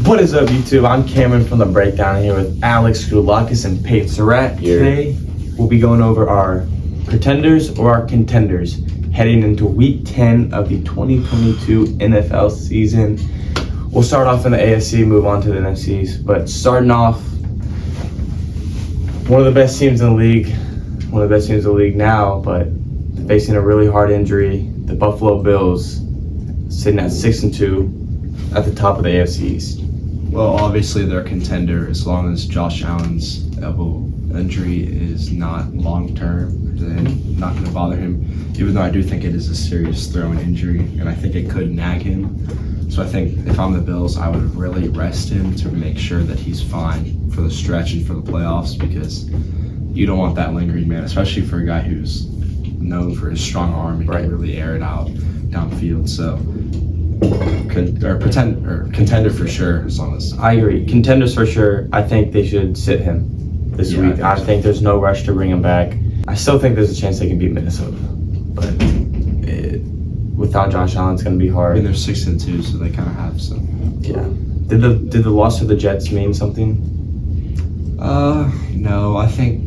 What is up, YouTube? I'm Cameron from The Breakdown here with Alex Goulakis and Peyton Surratt. Today, we'll be going over our pretenders or our contenders heading into Week 10 of the 2022 NFL season. We'll start off in the AFC, move on to the NFCs. But starting off, one of the best teams in the league now, but facing a really hard injury, the Buffalo Bills, sitting at 6-2 at the top of the AFC East. Well, obviously they're a contender as long as Josh Allen's elbow injury is not long-term. Then not going to bother him, even though I do think it is a serious throwing injury, and I think it could nag him. So I think if I'm the Bills, I would really rest him to make sure that he's fine for the stretch and for the playoffs, because you don't want that lingering, man, especially for a guy who's known for his strong arm and can really air it out downfield. So contender for sure, as long as I agree. Contenders for sure. I think they should sit him this week. I think there's no rush to bring him back. I still think there's a chance they can beat Minnesota, but without Josh Allen, it's going to be hard. I mean, they're 6-2, so they kind of have some. Yeah. Did the loss to the Jets mean something? No. I think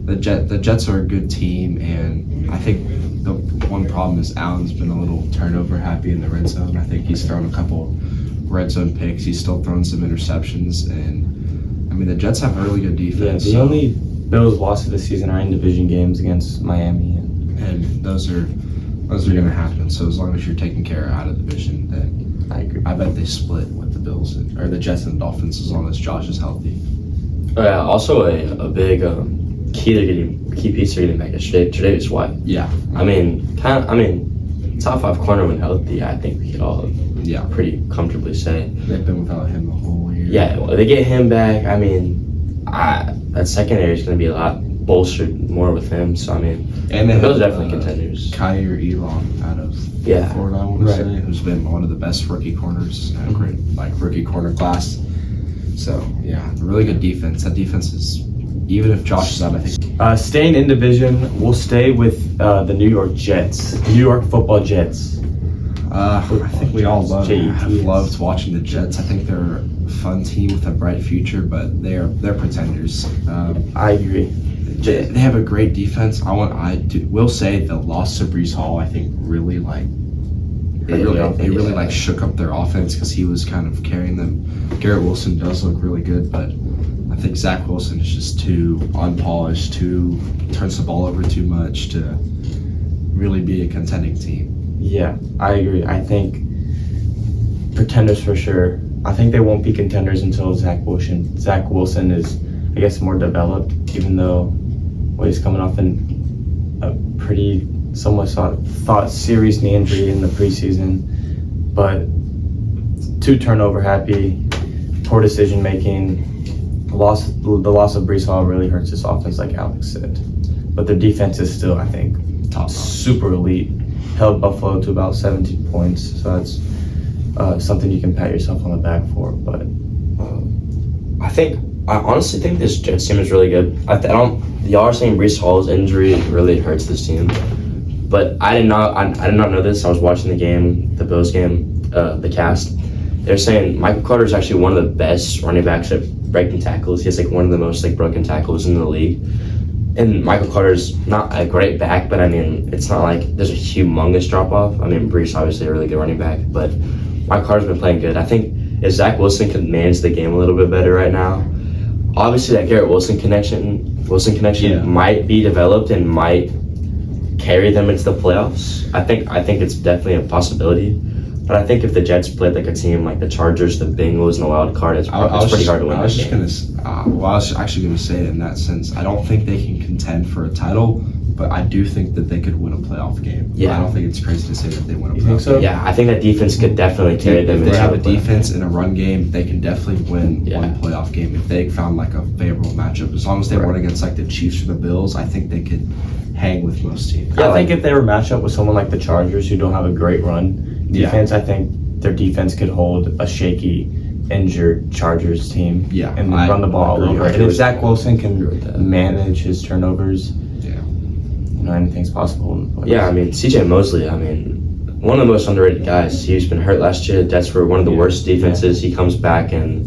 the Jets are a good team, and I think the one problem is Allen's been a little turnover happy in the red zone. I think he's thrown a couple red zone picks. He's still thrown some interceptions, and I mean the Jets have a really good defense. Yeah, the only Bills losses this season are in division games against Miami, and those are going to happen. So as long as you're taking care out of the division, then I agree. I bet they split with the Bills or the Jets and the Dolphins as long as Josh is healthy. Yeah, also a big key piece to getting back is Tre'Davious White. Yeah, I mean, top 5 corner when healthy. I think we could all pretty comfortably say they've been without him the whole year. Yeah, well, they get him back. I mean, that secondary is going to be a lot bolstered more with him. So I mean, and those are definitely contenders. Kyer Elam out of Florida, I want to say, who's been one of the best rookie corners and a great rookie corner class. So yeah, really good defense. That defense is, even if Josh is out, I think. Staying in division, we'll stay with the New York Jets, the New York Football Jets. I think we all have loved watching the Jets. I think they're a fun team with a bright future, but they're pretenders. I agree. They have a great defense. Will say the loss to Breece Hall, I think, really shook up their offense, because he was kind of carrying them. Garrett Wilson does look really good, but I think Zach Wilson is just too unpolished, turns the ball over too much to really be a contending team. Yeah, I agree. I think pretenders for sure. I think they won't be contenders until Zach Wilson is, I guess, more developed, even though he's coming off a pretty somewhat thought serious knee injury in the preseason. But too turnover happy, poor decision making. The loss of Breece Hall really hurts this offense, like Alex said. But their defense is still, I think, super elite. Held Buffalo to about 17 points, so that's something you can pat yourself on the back for. But I honestly think this Jets team is really good. Y'all are saying Breece Hall's injury really hurts this team, but I did not know this. I was watching the Bills game, the cast. They're saying Michael Carter is actually one of the best running backs at breaking tackles. He has one of the most broken tackles in the league. And Michael Carter's not a great back, but I mean, it's not like there's a humongous drop off. I mean, Breece obviously a really good running back, but Michael Carter's been playing good. I think if Zach Wilson could manage the game a little bit better right now, obviously that Garrett Wilson connection might be developed and might carry them into the playoffs. I think it's definitely a possibility. But I think if the Jets played like a team like the Chargers, the Bengals, and the wild card, it's pretty hard to win. I was actually going to say it in that sense. I don't think they can contend for a title, but I do think that they could win a playoff game. Yeah. I don't think it's crazy to say that they win a playoff think so? game. Yeah, I think that defense could definitely carry them. If they have a defense and a run game, they can definitely win one playoff game if they found a favorable matchup. As long as they weren't against the Chiefs or the Bills, I think they could hang with most teams. Yeah, I think if they were matched up with someone like the Chargers, who don't have a great run defense, I think their defense could hold a shaky, injured Chargers team and run the ball over. And if Zach Wilson can manage his turnovers, anything's possible. Yeah, I mean, CJ Mosley, one of the most underrated guys. He's been hurt last year. That's for one of the worst defenses. He comes back, and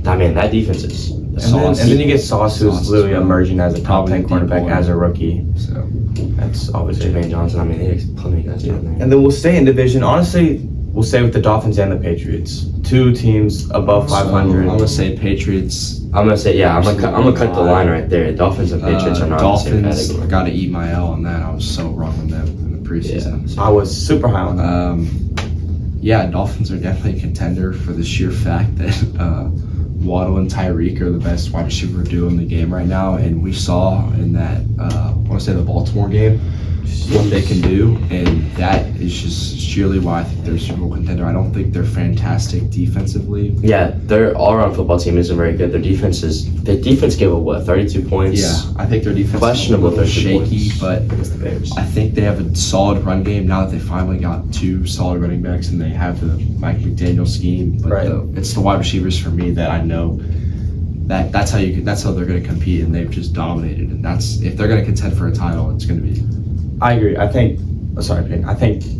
I mean, that defense is And then you get Sauce, who's literally emerging as a top 10 Probably cornerback deep as a rookie. So That's obviously. Jermaine Johnson. I mean, there's plenty of guys down there. And then we'll stay in division. Honestly, we'll stay with the Dolphins and the Patriots. Two teams above 500. I'm gonna say Patriots. I'm gonna say, yeah, I'm gonna cut the line right there. Dolphins and Patriots are not in the same Dolphins. category. Got to eat my L on that. I was so wrong on them in the preseason. Yeah. I was super high on that. Yeah, Dolphins are definitely a contender for the sheer fact that Waddle and Tyreek are the best wide receiver duo in the game right now, and we saw in that I want to say the Baltimore game what they can do, and that is just sheerly why I think they're a Super Bowl contender. I don't think they're fantastic defensively. Yeah, their all-around football team isn't very good. Their defense gave up what, 32 points? Yeah, I think their defense Questionable is a little 32 shaky, points but against the Bears. I think they have a solid run game now that they finally got two solid running backs and they have the Mike McDaniel scheme. But Right. It's the wide receivers for me that I know that's how they're going to compete, and they've just dominated. And that's if they're going to contend for a title, it's going to be. I agree. I think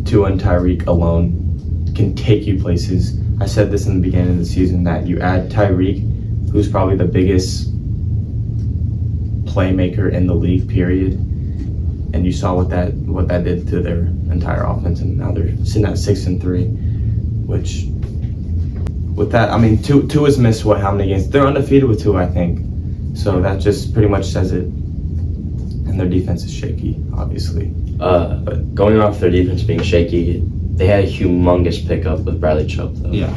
Tua and Tyreek alone can take you places. I said this in the beginning of the season that you add Tyreek, who's probably the biggest playmaker in the league, period. And you saw what that did to their entire offense, and now they're sitting at 6-3, which with that, I mean, Tua's missed how many games? They're undefeated with Tua, I think. So that just pretty much says it. And their defense is shaky, obviously. But going off their defense being shaky, they had a humongous pickup with Bradley Chubb, though. Yeah.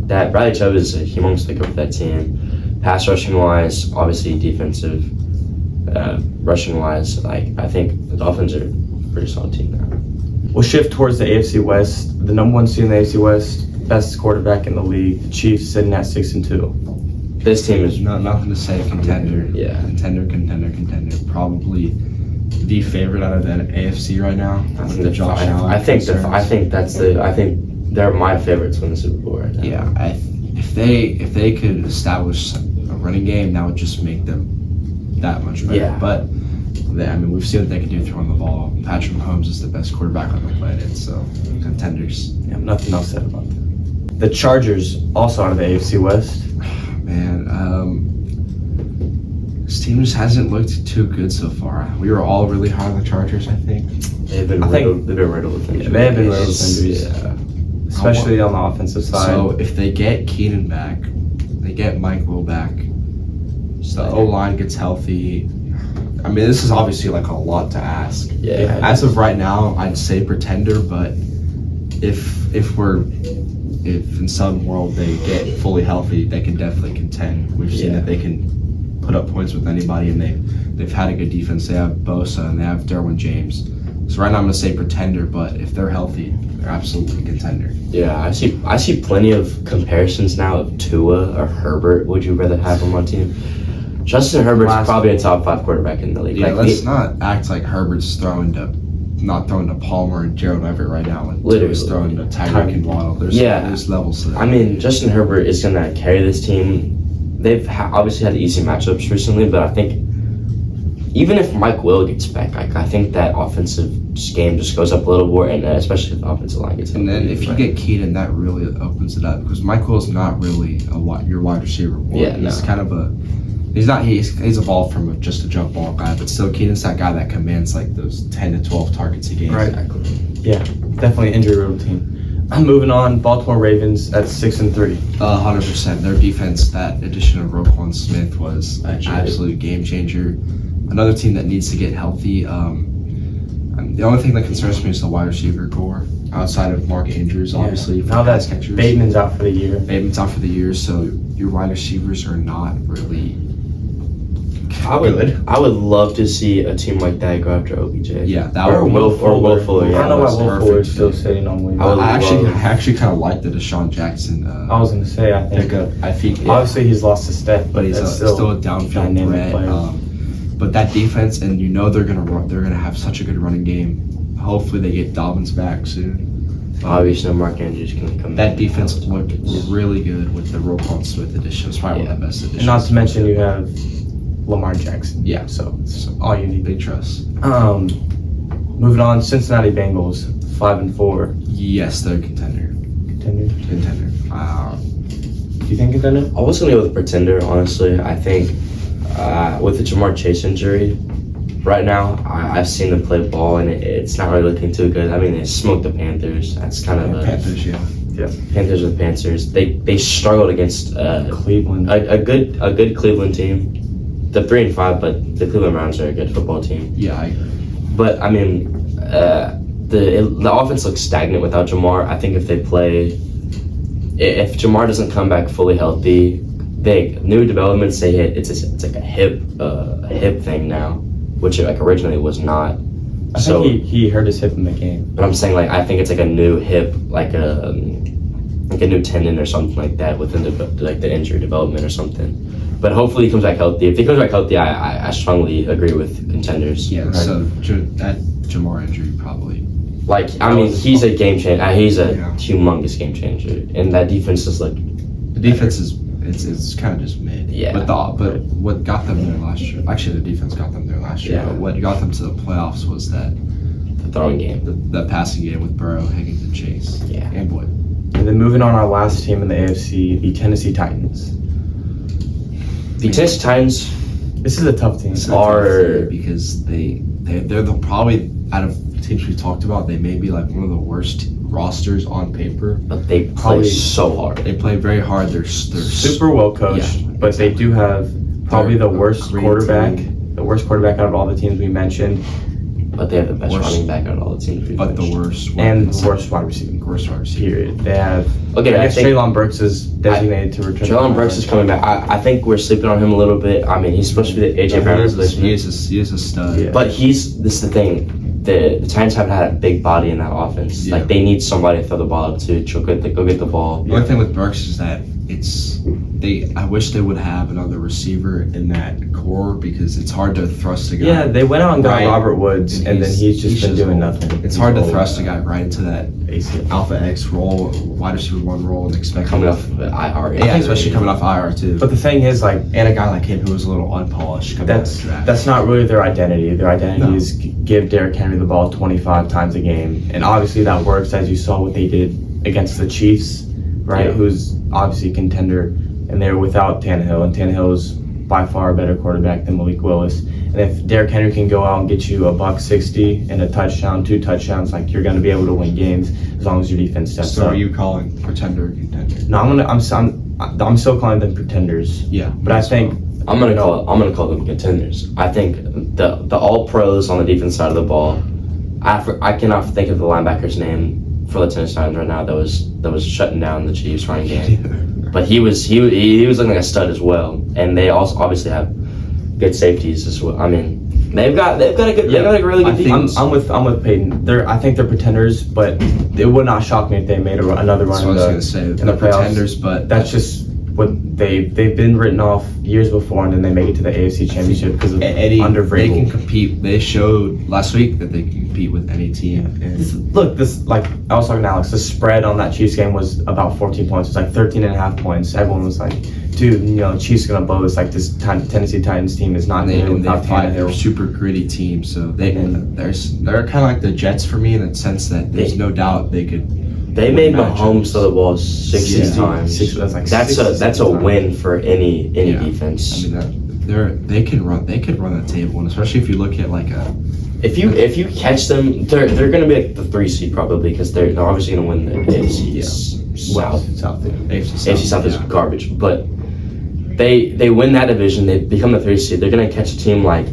That Bradley Chubb is a humongous pickup for that team. Pass rushing wise, obviously defensive, rushing wise, I think the Dolphins are a pretty solid team now. We'll shift towards the AFC West. The number one seed in the AFC West, best quarterback in the league. The Chiefs sitting at 6-2. This team is Nothing to say contender. Yeah. Contender. Probably the favorite out of the AFC right now. I think they're my favorites to win the Super Bowl right now. Yeah, if they could establish a running game, that would just make them that much better. Yeah. But we've seen what they can do throwing the ball. Patrick Mahomes is the best quarterback on the planet, so contenders. Yeah, nothing else said about that. The Chargers, also out of the AFC West. Man, this team just hasn't looked too good so far. We were all really high on the Chargers, I think. They've been riddled with injuries. Yeah, they have been riddled with injuries. Yeah. Especially on the offensive side. So if they get Keenan back, they get Mike Will back, the O-line gets healthy. I mean, this is obviously like a lot to ask. Yeah. As of right now, I'd say pretender, but if in some world they get fully healthy, they can definitely contend. We've seen that they can put up points with anybody, and they've had a good defense. They have Bosa and they have Derwin James. So right now I'm gonna say pretender, but if they're healthy, they're absolutely contender. Yeah, I see plenty of comparisons now of Tua or Herbert. Would you rather have him on team? Justin Herbert's probably a top 5 quarterback in the league. Yeah, let's not act like Herbert's not throwing to Palmer and Gerald Everett right now, and Tua's throwing to Tyreek and Waddle. There's levels to that. I mean, Justin Herbert is gonna carry this team. They've obviously had easy matchups recently, but I think even if Mike Will gets back, I think that offensive game just goes up a little more, and especially if the offensive line gets and healthy. then if you get Keenan, that really opens it up, because Mike Will's not really your wide receiver. He's kind of he's evolved from just a jump ball guy, but still Keenan's that guy that commands like those 10 to 12 targets a game. Right. Exactly. Yeah, definitely injury-riddled team. I'm moving on. Baltimore Ravens at 6-3. 100%. Their defense, that addition of Roquan Smith was an absolute game changer. Another team that needs to get healthy. The only thing that concerns me is the wide receiver core. Outside of Mark Andrews, obviously. Now that Bateman's out for the year. Bateman's out for the year, so your wide receivers are not really. I would love to see a team like that go after OBJ. Yeah, that or would Will Fuller. I don't know why Will Fuller is still fit. sitting on waivers. I actually kind of like the Deshaun Jackson. I was gonna say I think I think obviously he's lost a step, but he's still a downfield dynamic threat. player. But that defense, and they're gonna have such a good running game. Hopefully they get Dobbins back soon. Obviously, Mark Andrews can come. That defense looked really good with the Roquan Smith addition. It's probably one of the best additions. And not to mention you have Lamar Jackson. Yeah. So it's all you need. Big trust. Moving on, Cincinnati Bengals 5-4. Yes, they're a contender. Contender. Contender. Do you think contender? I was gonna go with pretender, honestly. I think with the Jamar Chase injury, right now, I've seen them play ball, and it's not really looking too good. I mean, they smoked the Panthers. That's kind of Panthers, yeah. Panthers are the Panthers. They struggled against Cleveland. a good Cleveland team. They're 3-5, but the Cleveland Browns are a good football team. Yeah, I agree. But I mean, the offense looks stagnant without Jamar. I think if Jamar doesn't come back fully healthy, new developments say it's like a hip thing now, which like originally was not. I think he hurt his hip in the game. But I'm saying like I think it's like a new hip, like a new tendon or something like that within the injury development or something. But hopefully he comes back healthy. If he comes back healthy, I strongly agree with contenders. Yeah, so that Jamar injury probably. Like I mean, he's a game changer. He's a Yeah. humongous game changer, and that defense is like The defense is it's kind of just mid. Yeah. But what got them there last year? Actually, the defense got them there last year. Yeah. But what got them to the playoffs was that the throwing game. the passing game with Burrow, Higgins, and Chase. Yeah. And Boyd. And then moving on, our last team in the AFC, the Tennessee Titans. The Tennessee Titans This is a tough team. Because they're probably out of teams we talked about, they may be like one of the worst rosters on paper. but they play Probably- so hard. They play very hard. They're Super well coached, Yeah, but they do have probably They're the a worst great quarterback. team. The worst quarterback out of all the teams we mentioned, But they have the best Worst. running back out of all the teams. we've but the mentioned. worst. and weapons. the worst wide receiver. Worst wide receiver. Period. They have. Okay, I I guess think Treylon Burks is designated to return. Treylon Burks is coming back. I think we're sleeping on him a little bit. I mean, he's supposed to be the AJ Brown He replacement. is a stud. Yeah. But this is the thing. The Titans haven't had a big body in that offense. Yeah. Like they need somebody to throw the ball up to. Go get the ball. The only thing with Burks is that I wish they would have another receiver in that core because it's hard to thrust a guy. Yeah, they went out and got Right. Robert Woods, and then he's just been doing old. nothing. It's hard to He's thrust a old. guy right into that ACL. alpha X role, wide receiver one role, and expect Coming him off of IR. Yeah, especially coming off IR too. But the thing is, like, And a guy like him who was a little unpolished coming out of the draft. that's not really their identity. Their identity No. is give Derrick Henry the ball 25 times a game, and obviously that works, as you saw what they did against the Chiefs, right? Yeah. Who's obviously a contender, and they're without Tannehill, and Tannehill is by far a better quarterback than Malik Willis. And if Derrick Henry can go out and get you $160 and a touchdown, 2 touchdowns, like you're going to be able to win games as long as your defense steps So up. are you calling pretender or contender? No, I'm still calling them pretenders. Yeah, But I think I'm gonna call them contenders. I think the all pros on the defense side of the ball. I cannot think of the linebacker's name for the Tennessee Titans right now that was shutting down the Chiefs running game. But he was looking like a stud as well. And they also obviously have good safeties as well. I mean, they've got a really good defense. I'm with Peyton. I think they're pretenders, but it would not shock me if they made another run So I in was the, gonna say in the they're playoffs. pretenders, but That's just what they've been written off years before, and then they make it to the AFC Championship because of Eddie, under they can Vrabel. compete. They showed last week that they can compete with any team. And This like I was talking to Alex. The spread on that Chiefs game was about 14 points. It was like 13.5 points. Everyone was like, "Dude, Chiefs are gonna blow this." Like this Tennessee Titans team is not they good without they're a Tannehill. super gritty team. So they're kind of like the Jets for me in the sense that there's no doubt they could. They made win Mahomes matchups. throw the ball 60 Yeah. times. That's a 60 win for any Yeah. defense. I mean, they can run the table, and especially if you look at like a. If you catch them, they're gonna be like the 3 seed probably because they're obviously gonna win the AFC South. AFC South is garbage, but they win that division. They become the 3 seed. They're gonna catch a team like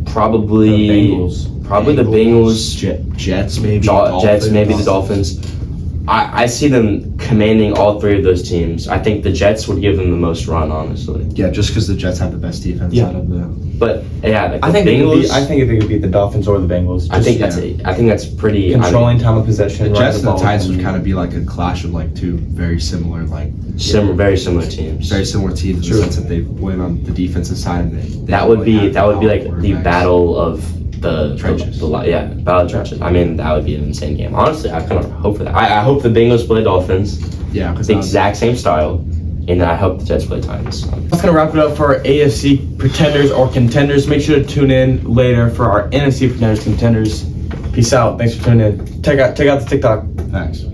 probably the Bengals, Jets, maybe Jets, maybe the Dolphins. I see them commanding all 3 of those teams. I think the Jets would give them the most run, honestly. Yeah, just because the Jets have the best defense out of the. But yeah, like I the think Bengals. I think they could beat the Dolphins or the Bengals. I think Just that's pretty. controlling time of possession. The running Jets and the ball. Titans would kind of be like a clash of like two very similar Very similar teams. very similar teams in the sense that they win on the defensive side. And they That would be like the quarterbacks. battle of the Trenches. battle of trenches. I mean, that would be an insane game. Honestly, I kind of hope for that. I hope the Bengals play Dolphins, Yeah, because the exact same style, and I hope the Jets play Titans. That's gonna wrap it up for our AFC pretenders or contenders. Make sure to tune in later for our NFC pretenders contenders. Peace. Peace out. Thanks for tuning in. Check out the TikTok. Thanks.